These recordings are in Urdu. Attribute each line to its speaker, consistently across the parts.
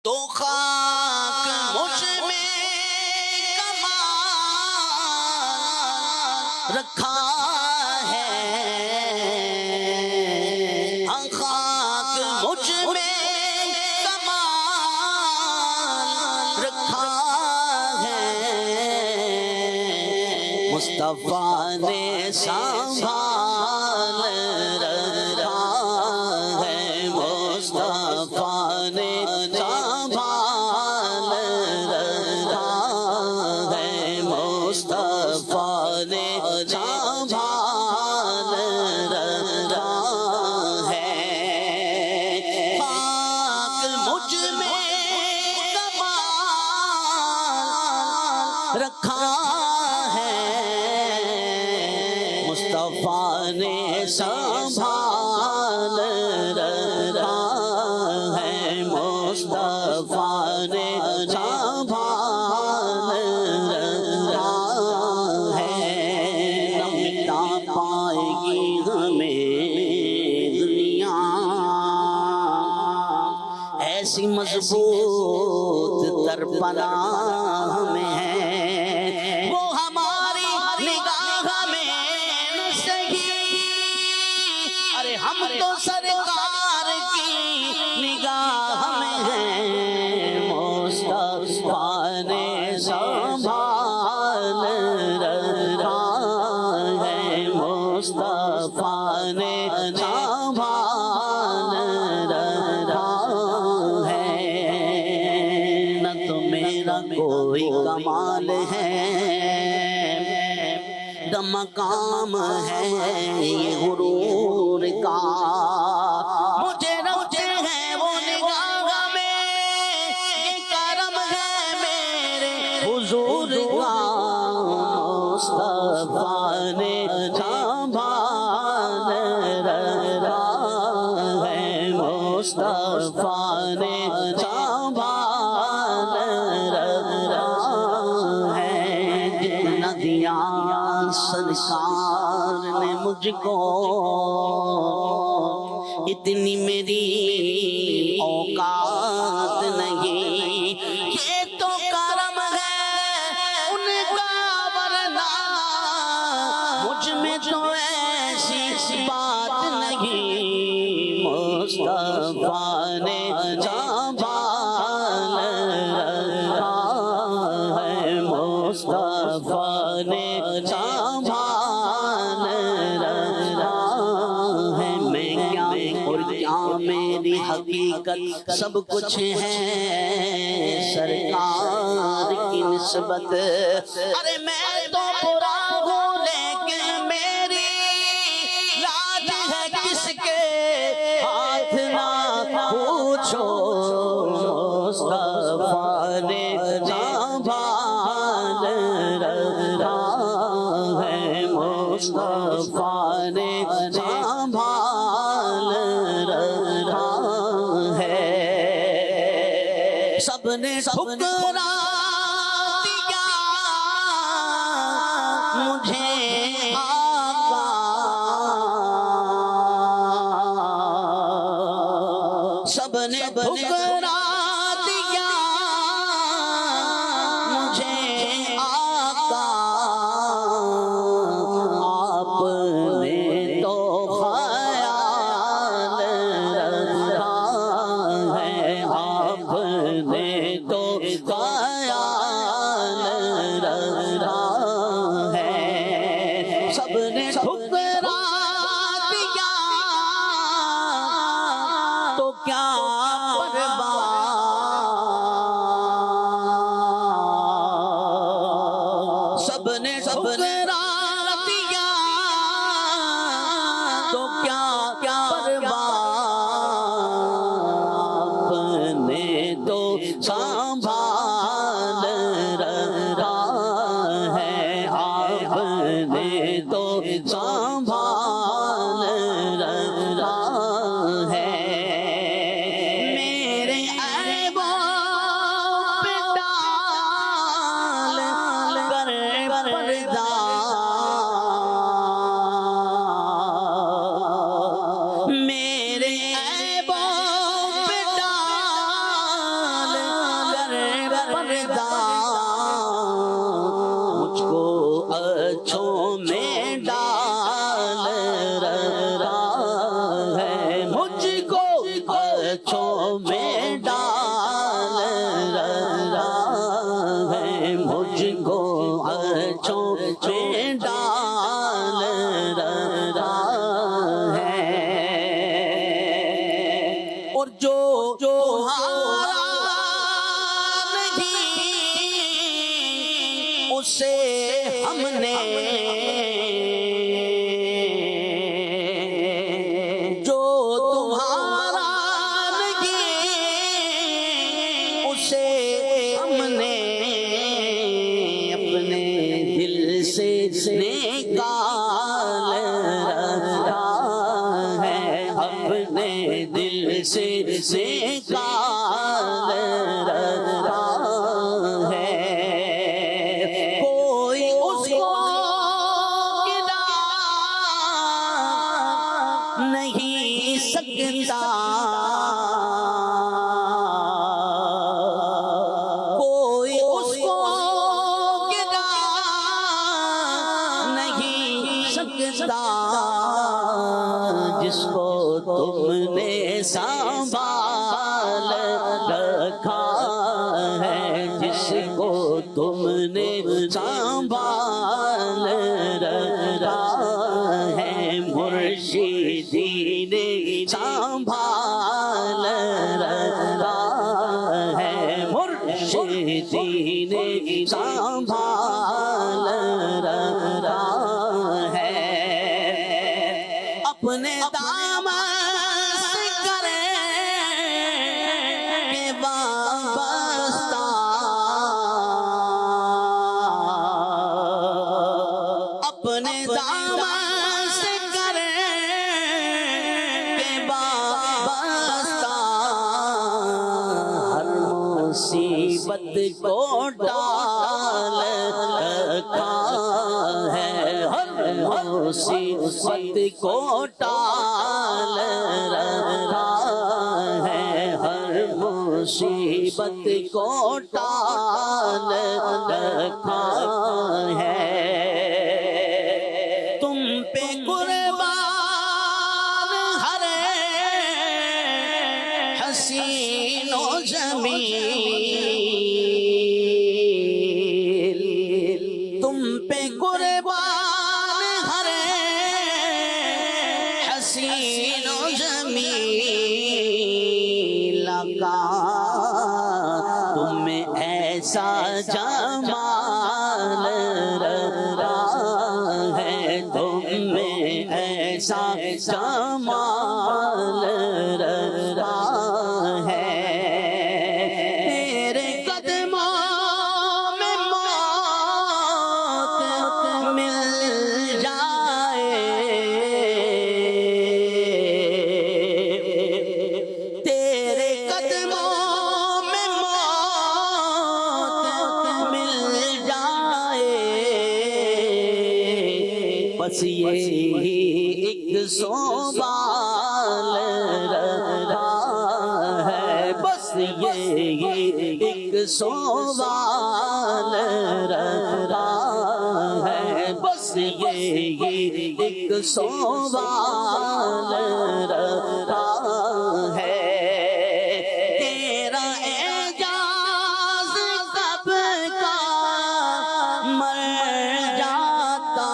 Speaker 1: تو خاک مجھ میں کمال رکھا ہے، خاک مجھ میں کمال رکھا ہے، مصطفیٰ نے سنبھال رکھا ہے، مصطفیٰ نے سنبھال رکھا ہے، مصطفیٰ نے سنبھال رکھا ہے، خاک مجھ میں کمال رکھا ہے، مصطفیٰ نے سنبھال رکھا ہے، مصطفیٰ نے سنبھال رکھا ہے، نہ مٹا پائے گی ہمیں دنیا ایسی مضبوط تر پناہ میں ہے، وہ ہماری نگاہ میں سہی، ارے ہم تو سرکار کی نگاہ میں ہیں، مصطفیٰ نے سنبھال رکھا ہے، مصطفیٰ نے سنبھال رکھا ہے، نہ تو میرا کوئی کمال ہے، نہ مقام ہے یہ غرور کا، مجھے رکھتے ہیں وہ نگاہ میں، یہ کرم ہے میرے حضور کا، مصطفیٰ نے سنبھال رکھا ہے، مصطفیٰ نے سنبھال رکھا ہے، جتنا دیا سرکار نے مجھ کو اتنی میری اوقات نہیں، یہ تو کرم ہے ان کا، ورنہ مجھ میں تو ایسی بات نہیں، مصطفیٰ نے سنبھال رکھا ہے، مصطفیٰ نے سنبھال رکھا ہے، میں کیا اور کیا میری حقیقت سب کچھ ہے سرکار کی نسبت، ارے میں تو برا ہوں لیکن میری لاج ہے کس کے ہاتھ نہ پوچھو، مصطفیٰ نے سنبھال رکھا ہے، مصطفیٰ نے سنبھال رکھا ہے، سب نے ٹھکرا دیا مجھے آقا، سب نے ٹھکرا دیا مجھے آقا، آپ نے تو خیال رکھا ہے، آپ نے تو خیال رکھا ہے، سب نے ٹھکرا دیا تو کیا پرواہ، سب نے ٹھکرا دیا تو کیا پرواہ، آپ نے تو سنبھال رکھا ہے، آپ نے تو سنبھال رکھا ہے، میرے عیبوں پہ ڈال کر پردہ مجھ کو اچھوں میں ڈال رہا ہے، مجھ کو اچھوں میں ڈال رہا ہے، مجھ کو اچھوں میں ڈال رہا ہے، اور جو اسے ہم نے جو تمہارا نہیں اسے ہم نے اپنے دل سے نکال رہا ہے، اپنے دل سے نکال رہا ہے، نہیں سکتا کوئی اس کو گرا نہیں سکتا، جس کو تم نے سنبھال رکھا ہے، جس کو تم نے سنبھال رکھا ہے، مرشدی نے سنبھال رکھا ہے، مرشدی نے سنبھال رکھا ہے، اپنے دامن سے کرے کہ وابستہ، اپنے دامن سے کرے کہ وابستہ، ہر مصیبت کو ڈال رکھا ہے، ہر مصیبت کو ٹال رہا ہے، ہر مصیبت کو ٹال رکھا ہے، تم پہ قربان ہر حسین و جمیل، تم پہ قربان ہر حسین و جمیل، آقا تم میں ایسا جمال رہا ہے، تم میں ایسا جمال رہا ہے، تیرے قدموں میں موت مل جائے، تیرے قدموں میں موت مل جائے، بس یہی ایک سوال رہا ہے، بس یہی ایک سوال رہا ہے، بس یہی ایک سوال رہا ہے، تیرا اعجاز کب کا مر جاتا،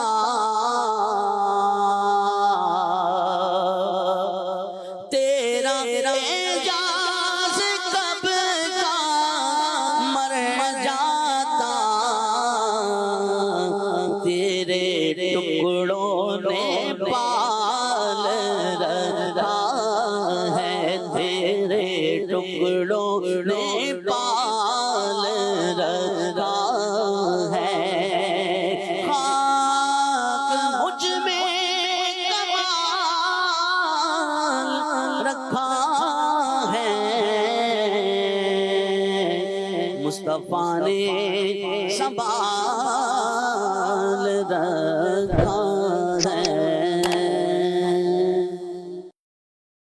Speaker 1: تیرا اعجاز کب کا مر جاتا، تیرے ٹکڑوں نے پال رکھا ہے، تیرے ٹکڑوں نے پال رکھا ہے، خاک مجھ میں کمال رکھا ہے، مصطفیٰ نے سنبھال رکھا